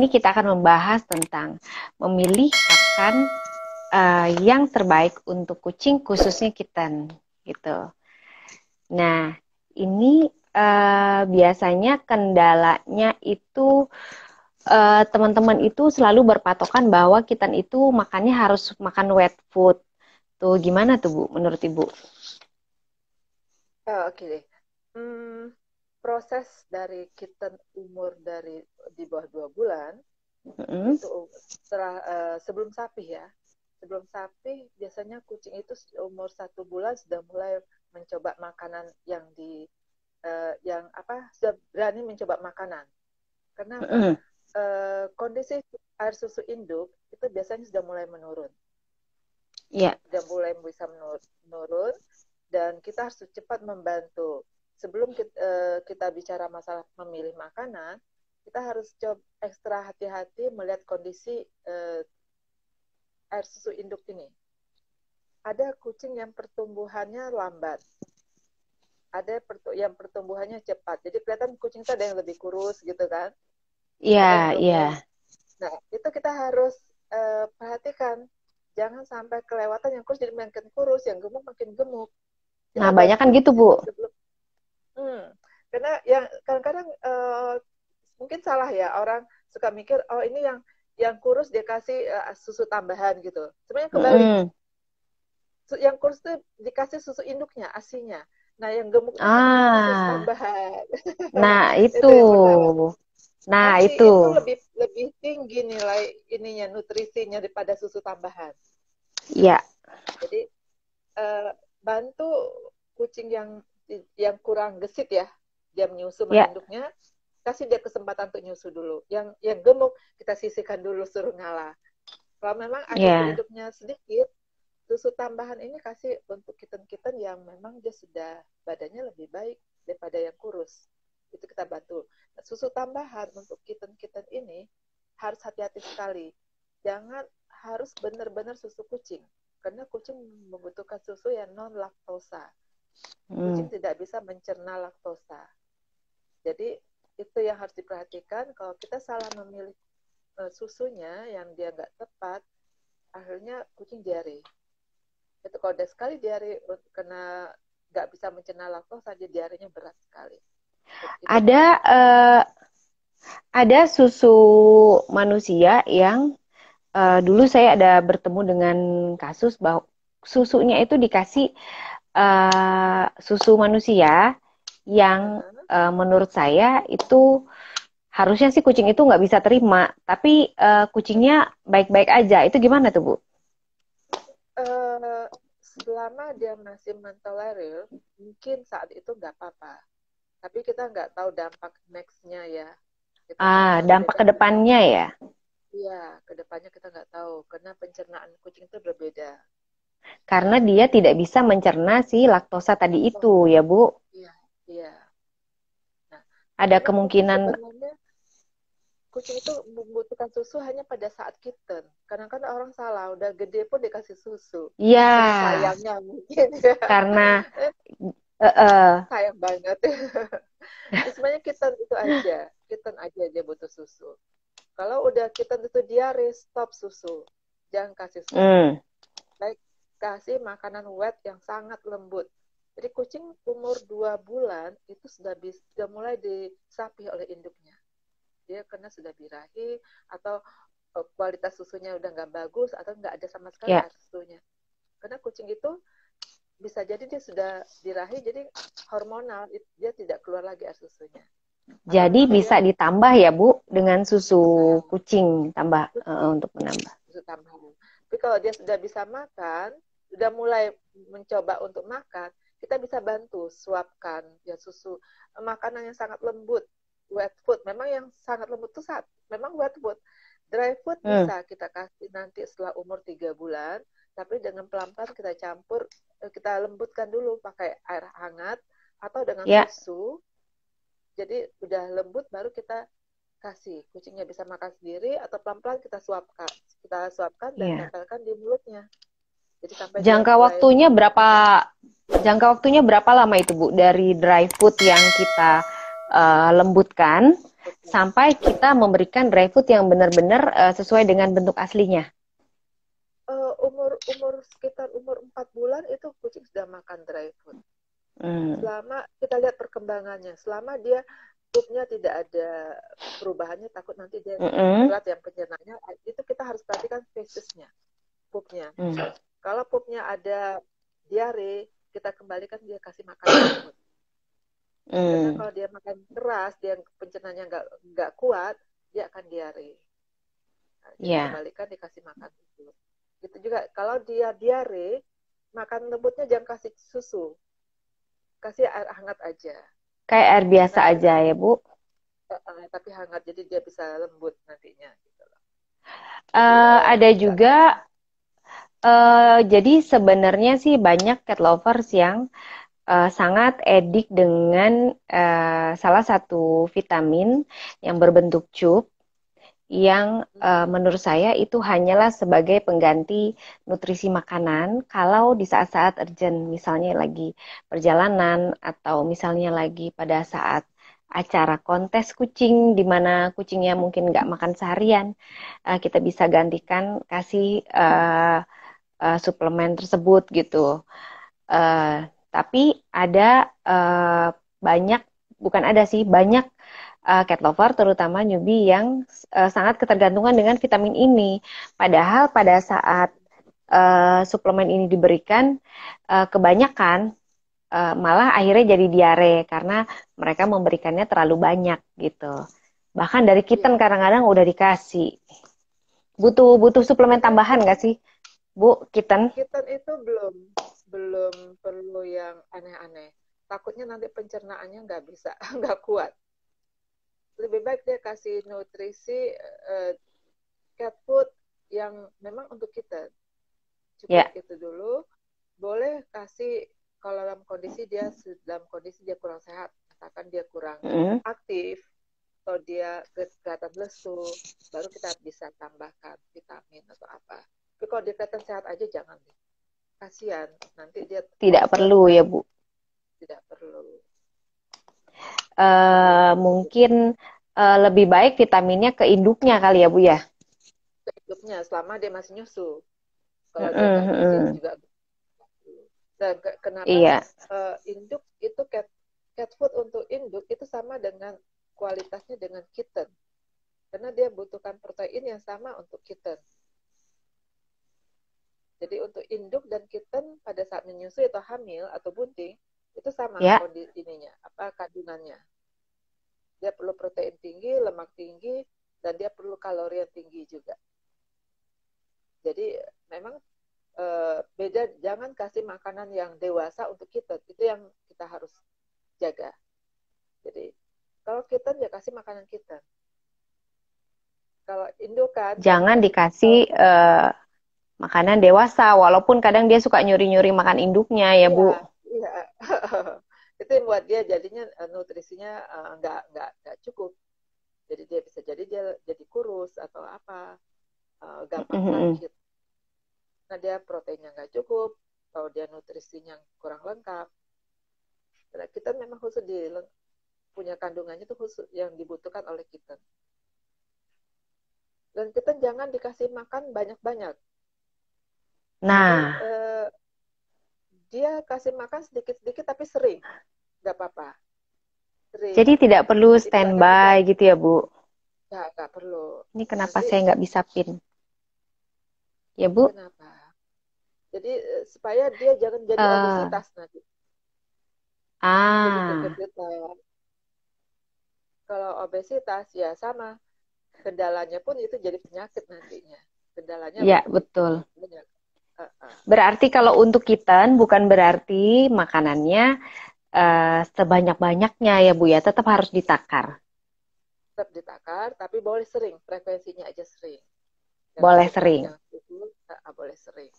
ini kita akan membahas tentang memilih pakan yang terbaik untuk kucing, khususnya kitten, gitu. Nah, ini biasanya kendalanya itu teman-teman itu selalu berpatokan bahwa kitten itu makannya harus makan wet food. Tuh, gimana tuh Bu, menurut Ibu? Oke deh. Proses dari kitten umur dari di bawah 2 bulan itu sebelum sapi ya. Sebelum sapi biasanya kucing itu umur 1 bulan sudah mulai mencoba makanan yang sudah berani mencoba makanan. Kenapa? Kondisi air susu induk itu biasanya sudah mulai menurun. Yeah. Sudah mulai bisa menurun dan kita harus cepat membantu. Sebelum kita bicara masalah memilih makanan, kita harus coba ekstra hati-hati melihat kondisi air susu induk ini. Ada kucing yang pertumbuhannya lambat, ada yang pertumbuhannya cepat. Jadi kelihatan kucing itu ada yang lebih kurus gitu kan? Iya, iya. Nah, itu kita harus perhatikan. Jangan sampai kelewatan yang kurus jadi makin kurus, yang gemuk makin gemuk. Nah, banyak kan gitu, Bu. Karena yang kadang-kadang mungkin salah ya, orang suka mikir, oh ini yang kurus dia kasih susu tambahan gitu. Sebenarnya kebalik. Yang kurus itu dikasih susu induknya, asinya. Nah, yang gemuk itu susu tambahan. Nah, itu. Nah, Asi itu lebih tinggi nilai ininya, nutrisinya daripada susu tambahan. Iya. Jadi bantu kucing yang kurang gesit ya, dia menyusu induknya, kasih dia kesempatan untuk nyusu dulu. Yang gemuk kita sisihkan dulu, suruh ngalah. Kalau memang ada induknya sedikit, susu tambahan ini kasih untuk kitten-kitten yang memang dia sudah badannya lebih baik daripada yang kurus. Itu kita bantu. Nah, susu tambahan untuk kitten-kitten ini harus hati-hati sekali. Jangan harus benar-benar susu kucing. Karena kucing membutuhkan susu yang non-laktosa. Kucing tidak bisa mencerna laktosa. Jadi itu yang harus diperhatikan. Kalau kita salah memilih susunya yang dia nggak tepat, akhirnya kucing diare. Itu kalau udah sekali diare karena nggak bisa mencerna laktosa, dia diarenya berat sekali. Ada susu manusia yang dulu saya ada bertemu dengan kasus bahwa susunya itu dikasih susu manusia yang menurut saya itu harusnya sih kucing itu nggak bisa terima, tapi kucingnya baik-baik aja. Itu gimana tuh Bu? Selama dia masih mentolerir, mungkin saat itu nggak apa-apa. Tapi kita nggak tahu dampak next-nya ya. Dampak kedepannya ya? Iya, kedepannya kita nggak tahu. Karena pencernaan kucing itu berbeda. Karena dia tidak bisa mencerna si laktosa tadi itu, ya Bu? Iya, iya. Nah, ada kemungkinan kucing itu membutuhkan susu hanya pada saat kitten. Kadang-kadang orang salah, udah gede pun dikasih susu. Iya. Sayangnya mungkin. Karena sayang banget. Sebenarnya kitten itu aja. Kitten aja dia butuh susu. Kalau udah kitten itu diare, stop susu. Jangan kasih susu. Baik, kasih makanan wet yang sangat lembut. Jadi kucing umur 2 bulan itu sudah mulai disapih oleh induknya. Dia karena sudah birahi atau kualitas susunya udah nggak bagus atau nggak ada sama sekali air susunya. Karena kucing itu bisa jadi dia sudah birahi, jadi hormonal, dia tidak keluar lagi air susunya. Jadi bisa ditambah ya Bu dengan susu kucing tambah untuk menambah. Susu tambahan. Tapi kalau dia sudah bisa makan, sudah mulai mencoba untuk makan, kita bisa bantu suapkan ya susu makanan yang sangat lembut, wet food. Memang yang sangat lembut itu memang wet food. Dry food bisa kita kasih nanti setelah umur 3 bulan, tapi dengan pelan-pelan kita campur, kita lembutkan dulu pakai air hangat atau dengan susu. Jadi udah lembut baru kita kasih. Kucingnya bisa makan sendiri atau pelan-pelan kita suapkan dan tempelkan di mulutnya. Jadi sampai jangka waktunya berapa lama itu Bu dari dry food yang kita lembutkan Oke. sampai kita memberikan dry food yang benar-benar sesuai dengan bentuk aslinya. Umur sekitar umur 4 bulan itu kucing sudah makan dry food. Hmm. Selama kita lihat perkembangannya, selama dia pupnya tidak ada perubahannya, takut nanti dia berat yang pencernanya, itu kita harus perhatikan fesesnya, pupnya. Kalau pupnya ada diare, kita kembalikan dia kasih makan dry food. Karena kalau dia makan keras, dia pencernanya nggak kuat, dia akan diare. Nah, jadi kembalikan dikasih makan itu. Gitu juga kalau dia diare, makan lembutnya jangan kasih susu, kasih air hangat aja. Kayak air biasa aja ya Bu. Tapi hangat jadi dia bisa lembut nantinya. Gitu loh. Ada juga. Jadi sebenarnya sih banyak cat lovers yang sangat edik dengan salah satu vitamin yang berbentuk cup yang menurut saya itu hanyalah sebagai pengganti nutrisi makanan kalau di saat-saat urgent, misalnya lagi perjalanan atau misalnya lagi pada saat acara kontes kucing di mana kucingnya mungkin nggak makan seharian, kita bisa gantikan kasih suplemen tersebut gitu. Tapi ada banyak, bukan ada sih, banyak cat lover terutama newbie yang sangat ketergantungan dengan vitamin ini. Padahal pada saat suplemen ini diberikan, kebanyakan malah akhirnya jadi diare karena mereka memberikannya terlalu banyak gitu. Bahkan dari kitten kadang-kadang udah dikasih. Butuh suplemen tambahan nggak sih, Bu, kitten? Kitten itu belum perlu yang aneh-aneh. Takutnya nanti pencernaannya nggak bisa, nggak kuat. Lebih baik dia kasih nutrisi cat food yang memang untuk kita. Cukup itu dulu. Boleh kasih kalau dalam kondisi dia kurang sehat, misalkan dia kurang aktif atau dia kelihatan lesu, baru kita bisa tambahkan vitamin atau apa. Tapi kalau dia kelihatan sehat aja jangan deh. Kasihan, nanti dia tidak perlu ya Bu. Tidak perlu. Mungkin lebih baik vitaminnya ke induknya kali ya Bu ya. Ke induknya selama dia masih nyusu. Kalau dia nggak nyusu juga. Dan kenapa induk itu cat food untuk induk itu sama dengan kualitasnya dengan kitten. Karena dia butuhkan protein yang sama untuk kitten. Jadi untuk induk dan kitten pada saat menyusui atau hamil atau bunting itu sama kondisi ininya, kandungannya. Dia perlu protein tinggi, lemak tinggi, dan dia perlu kalori yang tinggi juga. Jadi memang beda, jangan kasih makanan yang dewasa untuk kitten, itu yang kita harus jaga. Jadi kalau kitten ya kasih makanan kitten. Kalau indukan jangan dikasih makanan dewasa, walaupun kadang dia suka nyuri-nyuri makan induknya ya Bu. Iya. Itu yang buat dia jadinya nutrisinya nggak cukup. Jadi dia bisa jadi kurus atau apa, gampang sakit. Nah dia proteinnya nggak cukup, atau dia nutrisinya kurang lengkap. Nah, kita memang khusus punya kandungannya itu khusus yang dibutuhkan oleh kita. Dan kita jangan dikasih makan banyak-banyak. Nah, jadi, dia kasih makan sedikit-sedikit tapi sering, nggak apa-apa. Jadi tidak perlu standby gitu ya Bu? Nggak perlu. Ini kenapa saya nggak bisa pin? Ya Bu? Kenapa? Jadi supaya dia jangan jadi obesitas nanti. Jadi kegedean. Kalau obesitas ya sama. Kendalanya pun itu jadi penyakit nantinya. Kendalanya ya betul. Banyak. Berarti kalau untuk kitten bukan berarti makanannya sebanyak-banyaknya ya Bu ya, tetap harus ditakar. Tetap ditakar, tapi boleh sering, frekuensinya aja sering. Boleh sering. Boleh sering.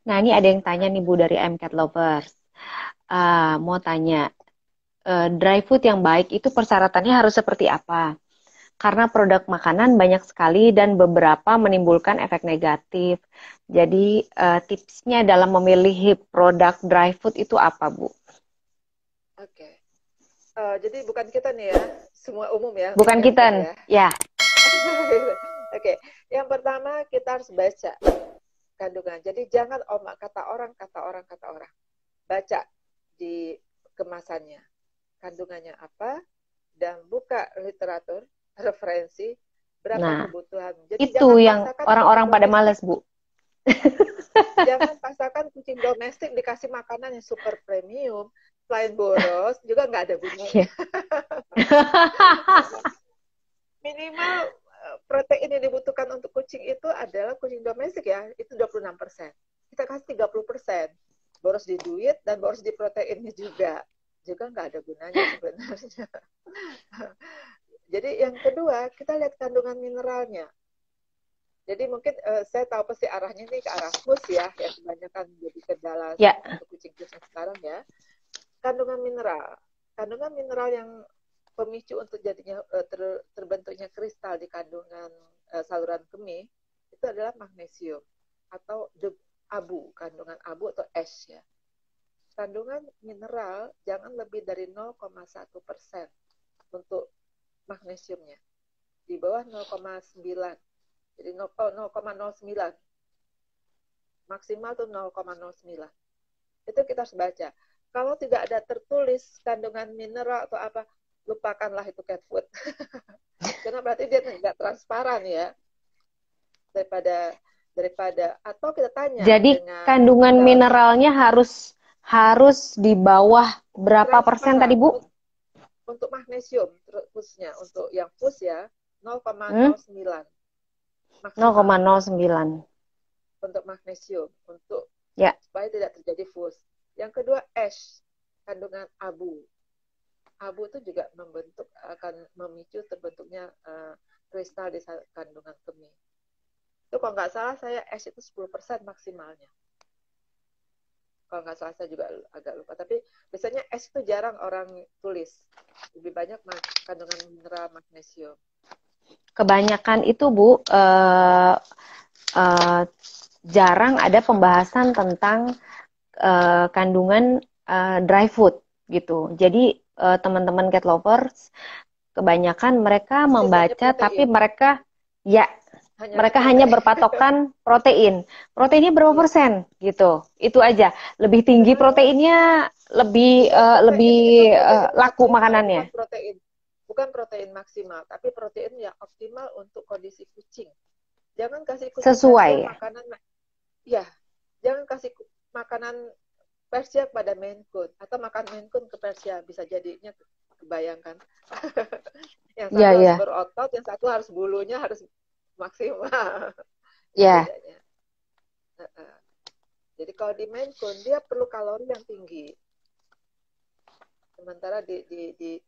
Nah ini ada yang tanya nih Bu dari Cat Lovers. Mau tanya, dry food yang baik itu persyaratannya harus seperti apa? Karena produk makanan banyak sekali dan beberapa menimbulkan efek negatif. Jadi tipsnya dalam memilih produk dry food itu apa Bu? Oke. Jadi bukan kita nih ya, semua umum ya, Bukan cat food kita, ya. ya. Oke, yang pertama kita harus baca kandungan. Jadi jangan omak kata orang, kata orang, kata orang. Baca di kemasannya, kandungannya apa, dan buka literatur, referensi, berapa Nah, kebutuhan. Jadi itu jangan yang paksakan kucing orang-orang pada domestik. males, Bu. Jangan paksakan kucing domestik dikasih makanan yang super premium, selain boros, juga nggak ada gunanya. Ya. Minimal protein yang dibutuhkan untuk kucing itu adalah kucing domestik ya, itu 26%. Kita kasih 30%. Boros di duit dan boros di proteinnya juga. Juga nggak ada gunanya sebenarnya. Jadi yang kedua, kita lihat kandungan mineralnya. Jadi mungkin saya tahu pasti arahnya ini ke arah FUS ya, yang kebanyakan jadi kendala Ya, untuk kucing-kucing sekarang ya. Kandungan mineral. Kandungan mineral yang pemicu untuk jadinya terbentuknya kristal di kandungan saluran kemih itu adalah magnesium atau abu, kandungan abu atau ash ya. Kandungan mineral jangan lebih dari 0,1% untuk magnesiumnya. Di bawah 0,9. Jadi 0,09. Maksimal tuh 0,09. Itu kita harus baca. Kalau tidak ada tertulis kandungan mineral atau apa, lupakanlah itu cat food. Karena berarti dia tidak transparan ya. Daripada atau kita tanya jadi dengan kandungan sales mineralnya harus di bawah berapa persen tadi, transparan Bu? untuk magnesium khususnya untuk yang fus ya Hmm? 0,09 maksimal 0,09. untuk magnesium untuk Ya, supaya tidak terjadi fus. Yang kedua ash, kandungan abu. Abu itu juga akan memicu terbentuknya kristal di kandungan kemih. Itu kalau nggak salah saya ash itu 10% maksimalnya. Kalau nggak salah saya juga agak lupa. Tapi biasanya ash itu jarang orang tulis. Lebih banyak kandungan mineral magnesium. kebanyakan itu, Bu, jarang ada pembahasan tentang kandungan dry food gitu. Jadi teman-teman cat lovers kebanyakan mereka membaca tapi Protein. mereka ya Hanya lihat mereka hanya protein. berpatokan protein. Proteinnya berapa Iya. persen gitu. Itu aja. Lebih tinggi Sebenarnya proteinnya lebih protein itu protein laku maksimal, bukan makanannya. protein. Bukan protein maksimal, tapi protein yang optimal untuk kondisi kucing. Jangan kasih kucing Persia Sesuai. makanan, ya, jangan kasih makanan Persia pada Maine Coon atau makan Maine Coon ke Persia, bisa jadinya kebayangkan. Yang Ya, satu harus ya. berotot, yang satu harus bulunya harus maksimal. Itu Ya. bedanya. Jadi kalau di Maine Coon dia perlu kalori yang tinggi. Sementara di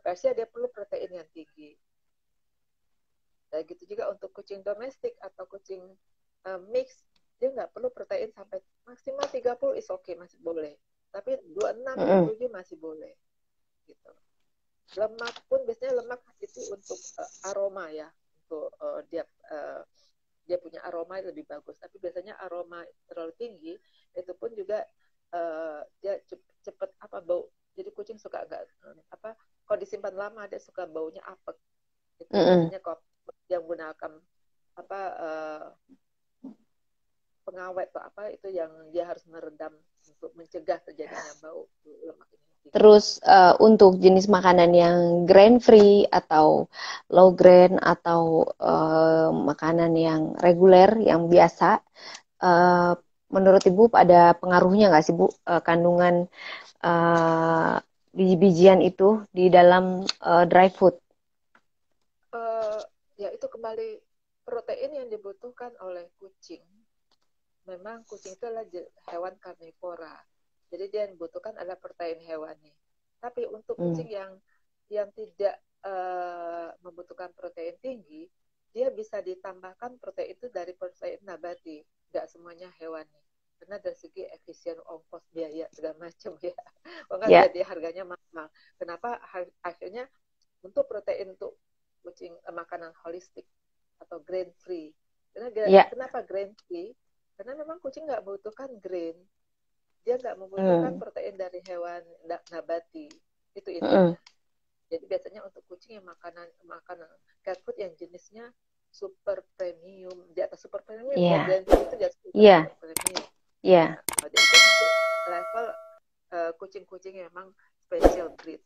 Persia dia perlu protein yang tinggi. Dan gitu juga untuk kucing domestik atau kucing mix, dia nggak perlu protein sampai maksimal 30 is okay, masih boleh. Tapi 26, 27 masih boleh. Gitu. Lemak pun biasanya lemak itu untuk aroma ya, untuk dia punya aroma yang lebih bagus. Tapi biasanya aroma terlalu tinggi itu pun juga dia cepet bau. Jadi kucing suka nggak kalau disimpan lama dia suka baunya apek. Itu biasanya kalau yang menggunakan pengawet atau itu yang dia harus meredam untuk mencegah terjadinya bau lemak ini. Terus untuk jenis makanan yang grain free atau low grain atau makanan yang reguler yang biasa, menurut Ibu ada pengaruhnya nggak sih, Bu, kandungan biji-bijian itu di dalam dry food? Ya itu kembali protein yang dibutuhkan oleh kucing. Memang kucing itu adalah hewan karnivora. Jadi dia yang dibutuhkan adalah protein hewani. Tapi untuk kucing yang tidak membutuhkan protein tinggi, dia bisa ditambahkan protein itu dari protein nabati. Nggak semuanya hewani. Karena dari segi efisien ongkos biaya segala macam ya. Maka jadi harganya mahal. Kenapa akhirnya untuk protein untuk kucing makanan holistik atau grain free. Kenapa grain free? Karena memang kucing nggak membutuhkan grain, dia nggak membutuhkan protein dari hewan nabati. Itu Mm-mm. intinya. Jadi biasanya untuk kucing yang makanan cat food yang jenisnya super premium, di atas super premium ya, Iya, Dancing itu di atas iya, super premium. iya. Nah, jadi itu level kucing-kucing yang memang special breed.